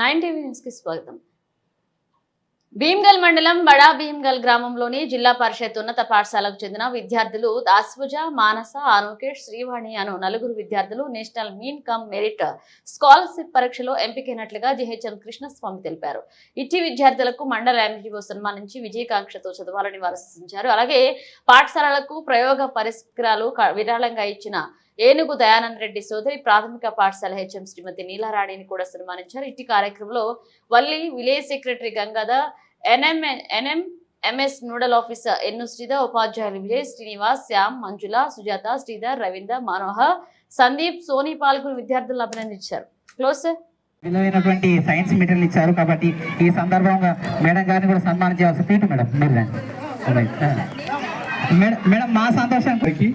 9 TV news కి స్వాగతం. భీమ్గల్ మండలం బడా భీమ్గల్ గ్రామంలోని జిల్లా పరిషత్ ఉన్నత పాఠశాలకు చెందిన విద్యార్థులు దాస్వజ, మానస, అనుకేష్, శ్రీవాణి అను నలుగురు విద్యార్థులు national mean come merit scholarship పరీక్షలో ఎంపికైనట్లుగా జిహెచ్ఎం కృష్ణస్వామి తెలిపారు. ఇట్టి విద్యార్థులకు మండల ఎంపీఓ సన్మానించి విజయకాంక్షతో చదవాలని వారు సూచించారు. అలాగే పాఠశాలలకు ప్రయోగ పరిష్కారాలు విరాళంగా ఇచ్చిన ఏనుగు దయానంద్ రెడ్డి సోదరి ప్రాథమిక పాఠశాల హెచ్ఎం శ్రీమతి నీలారాణిని కూడా సన్మానించారు. ఇట్టి కార్యక్రమంలో Valli village secretary Gangadhar, NMMS nodal officer ఎన్ను శ్రీధర్, ఉపాధ్యాయులు విజయ్, శ్రీనివాస్, శ్యామ్, మంజుల, సుజాత, శ్రీధర్, రవీందర్, మనోహర్, సందీప్, సోని పాల్గొని విద్యార్థులను అభినందించారు. క్లోజ్ విలువైనటువంటి సైన్స్ మెటీరియల్ ఇచ్చారు కాబట్టి ఈ సందర్భంగా మేడం గారిని కూడా సన్మానించాల్సి పీటు మేడం మేడం మా సంతోషానికి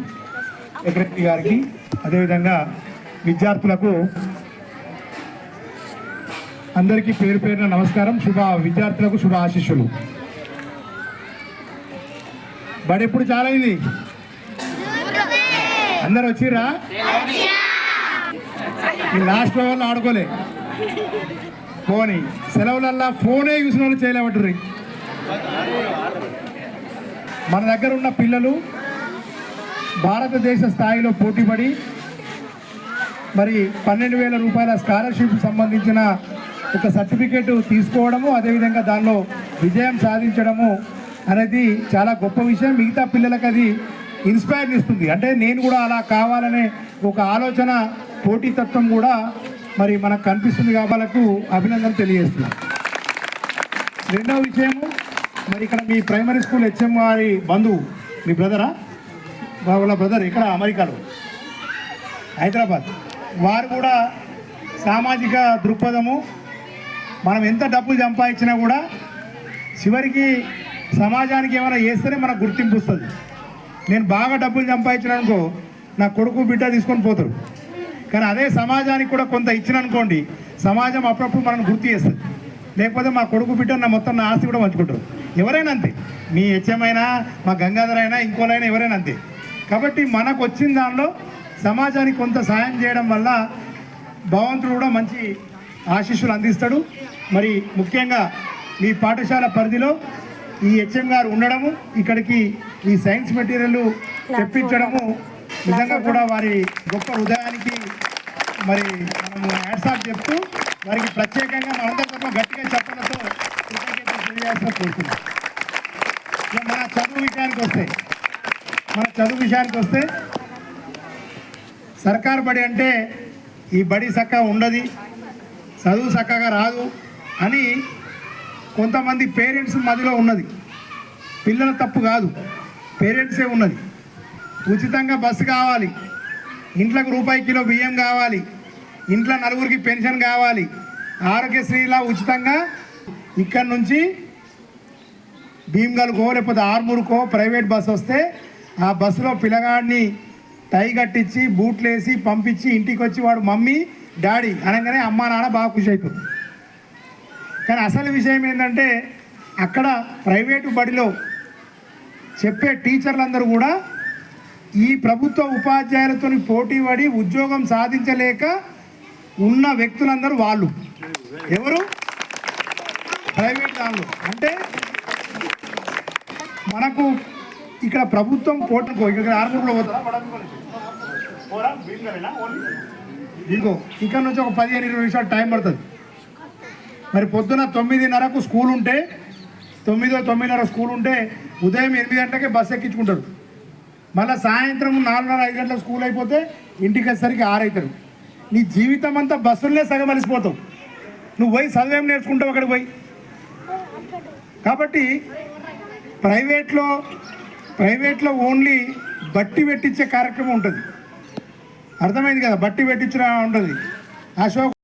సెక్రటరీ గారికి అదేవిధంగా విద్యార్థులకు అందరికీ పేరు పేరున నమస్కారం. విద్యార్థులకు శుభ ఆశీస్సులు. బడి ఎప్పుడు చాలైంది? అందరు వచ్చిర్రా? ఈ లాస్ట్ లెవెల్లో ఆడుకోలే ఫోన్ సెలవులల్లా ఫోనే చూసిన వాళ్ళు చేయలేమంటారు. మన దగ్గర ఉన్న పిల్లలు భారతదేశ స్థాయిలో పోటీపడి మరి 12,000 రూపాయల స్కాలర్షిప్ సంబంధించిన ఒక సర్టిఫికేట్ తీసుకోవడము, అదేవిధంగా దానిలో విజయం సాధించడము అనేది చాలా గొప్ప విషయం. మిగతా పిల్లలకు అది ఇన్స్పైర్ ఇస్తుంది. అంటే నేను కూడా అలా కావాలనే ఒక ఆలోచన, పోటీతత్వం కూడా మరి మనకు కనిపిస్తుంది. కాబట్టి అభినందన తెలియజేస్తున్నాను. రెండవ విషయము, మరి ఇక్కడ మీ ప్రైమరీ స్కూల్ హెచ్ఎం వారి బంధువు, మీ బ్రదరా? వాళ్ళ బ్రదర్ ఇక్కడ అమెరికాలో, హైదరాబాద్. వారు కూడా సామాజిక దృక్పథము, మనం ఎంత డబ్బులు సంపాదించినా కూడా చివరికి సమాజానికి ఏమైనా చేస్తేనే మనకు గుర్తింపు వస్తుంది. నేను బాగా డబ్బులు సంపాదించిననుకో నా కొడుకు బిడ్డ తీసుకొని పోతారు. కానీ అదే సమాజానికి కూడా కొంత ఇచ్చిననుకోండి, సమాజం అప్పుడప్పుడు మనం గుర్తు చేస్తుంది. లేకపోతే మా కొడుకు బిడ్డ నా మొత్తం నా ఆస్తి కూడా పంచుకుంటారు. ఎవరైనా అంతే, మీ హెచ్ఎం అయినా, మా గంగాధర్ అయినా, ఇంకోలైనా ఎవరైనా అంతే. కాబట్టి మనకు వచ్చిన దానిలో సమాజానికి కొంత సాయం చేయడం వల్ల భగవంతుడు కూడా మంచి ఆశీస్సులు అందిస్తాడు. మరి ముఖ్యంగా మీ పాఠశాల పరిధిలో ఈ హెచ్ఎం గారు ఉండడము, ఇక్కడికి ఈ సైన్స్ మెటీరియల్ తెప్పించడము నిజంగా కూడా వారి గొప్ప హృదయానికి మరి మనము హ్యాట్సాఫ్ చెప్తూ వారికి ప్రత్యేకంగా మనందరితో గట్టిగా చెప్పడంతో కృతజ్ఞతలు తెలియజేస్తూ కోరుతున్నాం. మన చదువు విషయానికి వస్తే సర్కారు బడి అంటే ఈ బడి చక్కగా ఉండదు, చదువు చక్కగా రాదు అని కొంతమంది పేరెంట్స్ మధ్యలో ఉన్నది. పిల్లల తప్పు కాదు, పేరెంట్సే ఉన్నది. ఉచితంగా బస్సు కావాలి, ఇంట్లోకి రూపాయి కిలో బియ్యం కావాలి, ఇంట్లో నలుగురికి పెన్షన్ కావాలి, ఆరోగ్యశ్రీలా ఉచితంగా ఇక్కడ నుంచి భీమ్గల్కో లేకపోతే ఆర్మూర్కో ప్రైవేట్ బస్సు వస్తే ఆ బస్సులో పిల్లగాడిని టై కట్టించి బూట్లు వేసి పంపించి ఇంటికి వచ్చి వాడు మమ్మీ డాడీ అనగానే అమ్మా నాన్న బాగా ఖుషి అవుతుంది. కానీ అసలు విషయం ఏంటంటే అక్కడ ప్రైవేటు బడిలో చెప్పే టీచర్లందరూ కూడా ఈ ప్రభుత్వ ఉపాధ్యాయులతో పోటీ పడి ఉద్యోగం సాధించలేక ఉన్న వ్యక్తులందరూ వాళ్ళు. ఎవరు? ప్రైవేట్ దానిలో. అంటే మనకు ఇక్కడ ప్రభుత్వం పోటీకో ఇక్కడ ఆర్మూర్లో ఇంకో ఇక్కడ నుంచి ఒక 15-20 నిమిషాలు టైం పడుతుంది. మరి పొద్దున 9:30కు స్కూల్ ఉంటే 9:30 స్కూల్ ఉంటే ఉదయం 8 గంటలకే బస్సు ఎక్కించుకుంటారు. మళ్ళీ సాయంత్రం 4:30-5 గంటలకు స్కూల్ అయిపోతే ఇంటికి వచ్చేసరికి 6 అవుతారు. నీ జీవితం అంతా బస్సులనే సగం అలిసిపోతావు. నువ్వు పోయి చదివేం నేర్చుకుంటావు అక్కడికి పోయి. కాబట్టి ప్రైవేట్లో ఓన్లీ బట్టి పెట్టించే కార్యక్రమం ఉంటుంది. అర్థమైంది కదా? బట్టి పెట్టించడం ఉంటుంది. అశోక్